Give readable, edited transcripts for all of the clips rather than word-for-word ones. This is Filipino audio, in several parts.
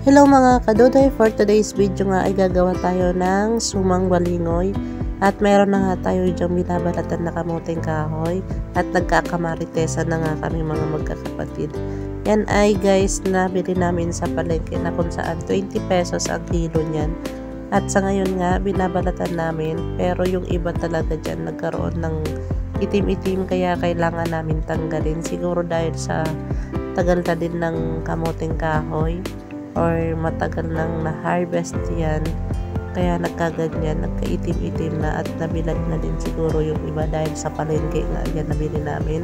Hello mga kadudoy, for today's video nga ay gagawa tayo ng sumang balingoy at meron na nga tayo diyang binabalatan na kamuting kahoy at nagkakamaritesan na nga kami mga magkakapatid. Yan ay guys nabili namin sa palengke na kung saan 20 pesos ang kilo niyan at sa ngayon nga binabalatan namin pero yung iba talaga dyan nagkaroon ng itim-itim kaya kailangan namin tanggalin siguro dahil sa tagal na din ng kamuting kahoy or matagal nang na-harvest yan kaya nagkaganyan, nagkaitim-itim na at nabilag na din siguro yung iba dahil sa palengke nga yan nabili namin.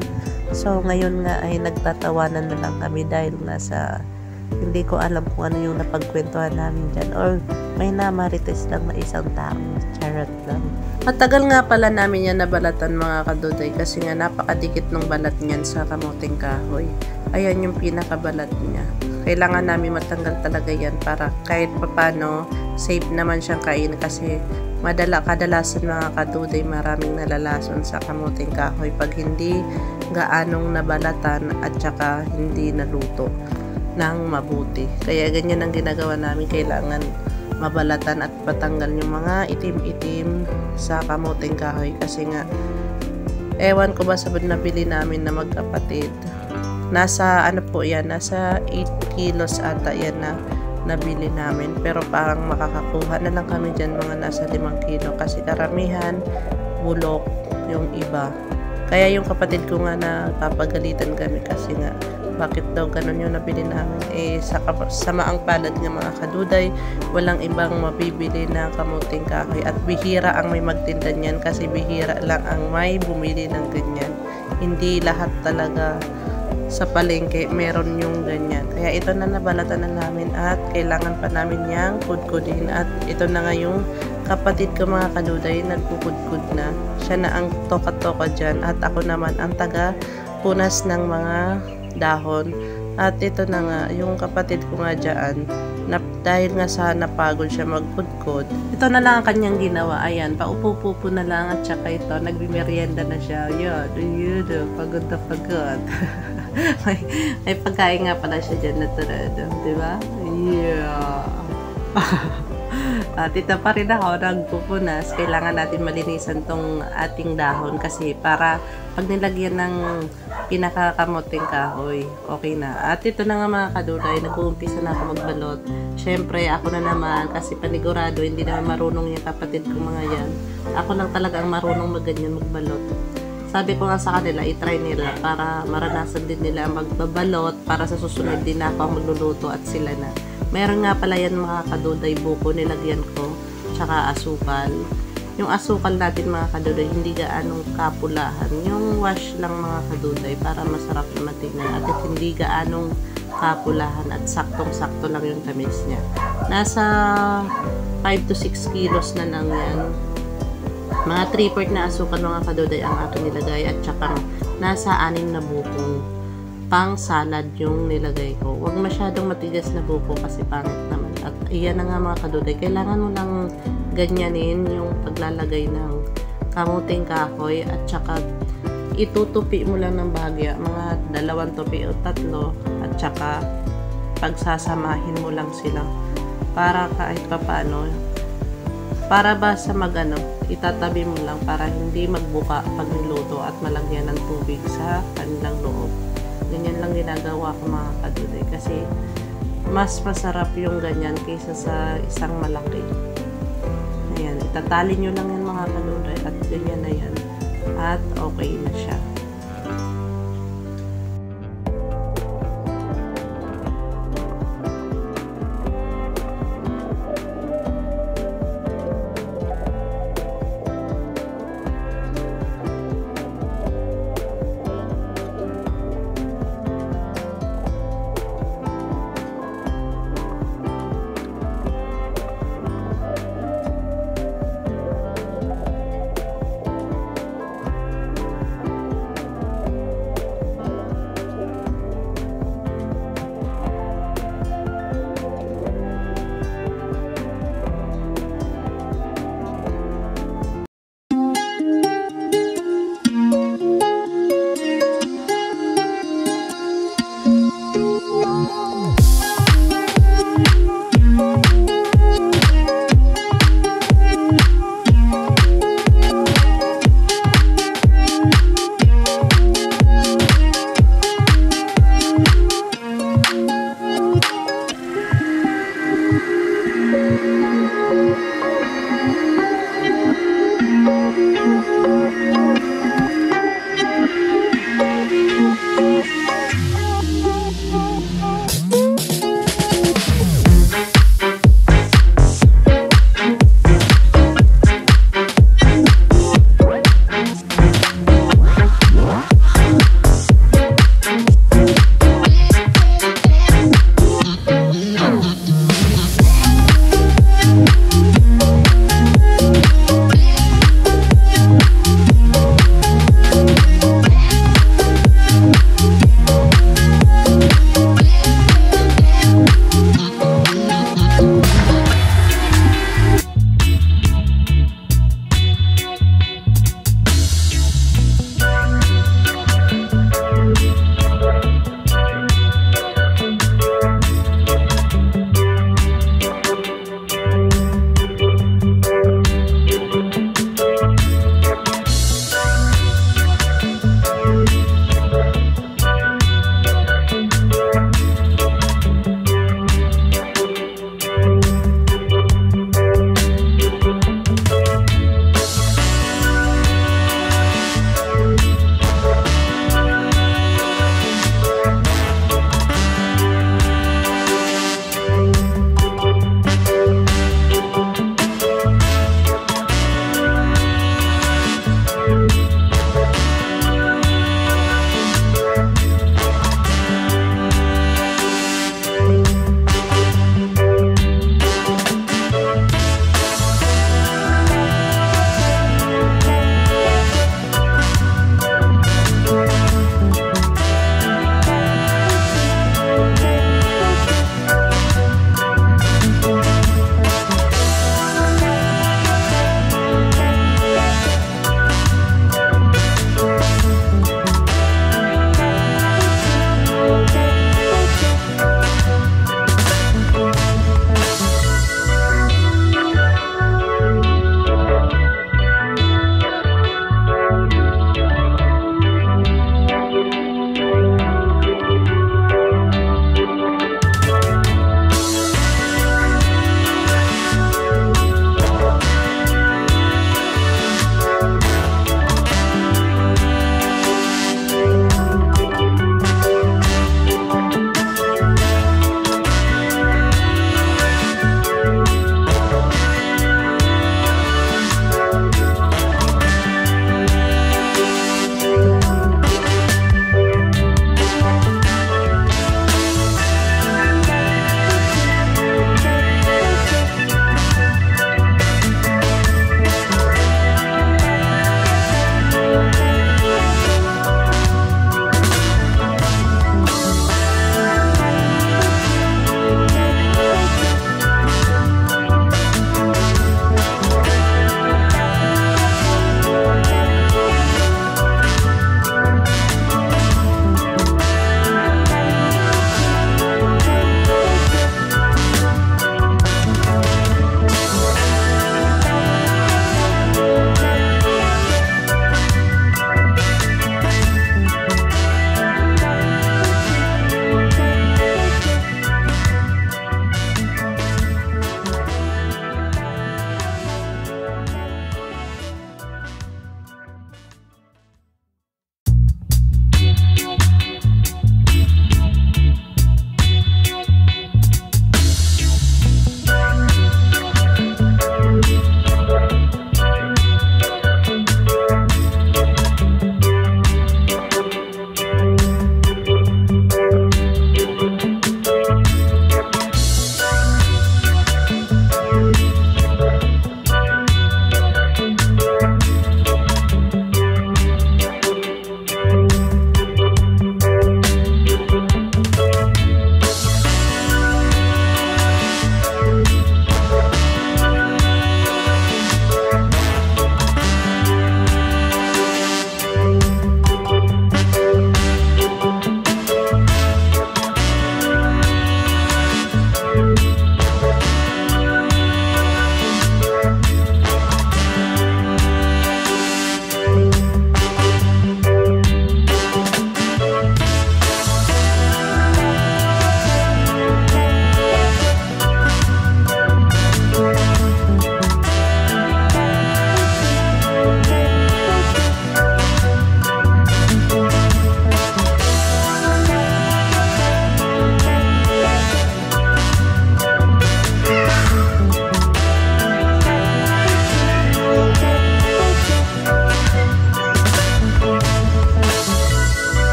So ngayon nga ay nagtatawanan na lang kami dahil nga sa hindi ko alam kung ano yung napagkwentuhan namin dyan or may namarites lang na isang tao, charot lang. Matagal nga pala namin yan nabalatan mga kaduday kasi nga napakadikit ng balat niyan sa kamuting kahoy. Ayan yung pinakabalat niya. Kailangan namin matanggal talaga yan para kahit papano safe naman siyang kain kasi kadalasan mga kaduday maraming nalalason sa kamuting kahoy pag hindi gaanong nabalatan at saka hindi naluto ng mabuti. Kaya ganyan ang ginagawa namin, kailangan mabalatan at patanggal yung mga itim-itim sa kamuting kahoy kasi nga ewan ko ba sabad nabili namin na magkapatid. Nasa ano po yan, nasa 8 kilos ata yan na nabili namin. Pero parang makakakuha na lang kami dyan mga nasa 5 kilo kasi karamihan bulok yung iba. Kaya yung kapatid ko nga napapagalitan kami kasi nga bakit daw ganun yung nabili namin. Sa maang palad nga mga kaduday, walang ibang mabibili na kamuting kahoy at bihira ang may magtinda niyan kasi bihira lang ang may bumili ng ganyan. Hindi lahat talaga sa palengke meron yung ganyan. Kaya ito na nabalatan na namin at kailangan pa namin yang kudkudin at ito na nga yung kapatid ko mga kaduday nagkukudkud na. Siya na ang toka-toka dyan at ako naman ang taga punas ng mga dahon. At ito na nga yung kapatid ko nga dyan dahil nga sa napagod siya magkudkod. Ito na lang ang kanyang ginawa. Ayan, paupo-pupo na lang at saka ito nagbimeryenda na siya. Yun, pagod na pagod. may pagkain nga pala siya dyan na turado, di ba? Yeah. At ito pa rin ako nagpupunas. Kailangan natin malinisan tong ating dahon kasi para pag nilagyan ng pinakakamuting kahoy, okay na. At ito na nga mga kaduday, nag-uumpisa na ako magbalot. Syempre, ako na naman kasi panigurado, hindi naman marunong yung kapatid ko mga yan. Ako lang talaga ang marunong magganyan magbalot. Sabi ko nga sa kanila, i-try nila para maranasan din nila magbabalot para sa susunod din ako ang magluluto at sila na. Meron nga pala yan mga kaduday buko, nilagyan ko, tsaka asukal. Yung asukal natin mga kaduday, hindi gaanong kapulahan. Yung wash lang mga kaduday para masarap na matingnan at hindi gaanong kapulahan at saktong-sakto lang yung tamis niya. Nasa 5 to 6 kilos na lang yan. Mga 3/4 na asukal mga kaduday ang aking nilagay at saka nasa 6 na bukong pang salad yung nilagay ko. Huwag masyadong matigas na buko kasi pangit naman. At iyan na nga mga kaduday, kailangan mo lang ganyanin yung paglalagay ng kamuting kahoy at saka itutupi mo lang ng bahagya, mga 2 tupi o 3 at saka pagsasamahin mo lang sila para kahit paano para ba sa itatabi mo lang para hindi magbuka pag niluto at malagyan ng tubig sa kanilang loob. Ganyan lang ginagawa ko mga kaduday kasi mas masarap yung ganyan kaysa sa isang malaki. Ayan, itatali nyo lang yan mga kaduday at ganyan na yan. At okay na siya.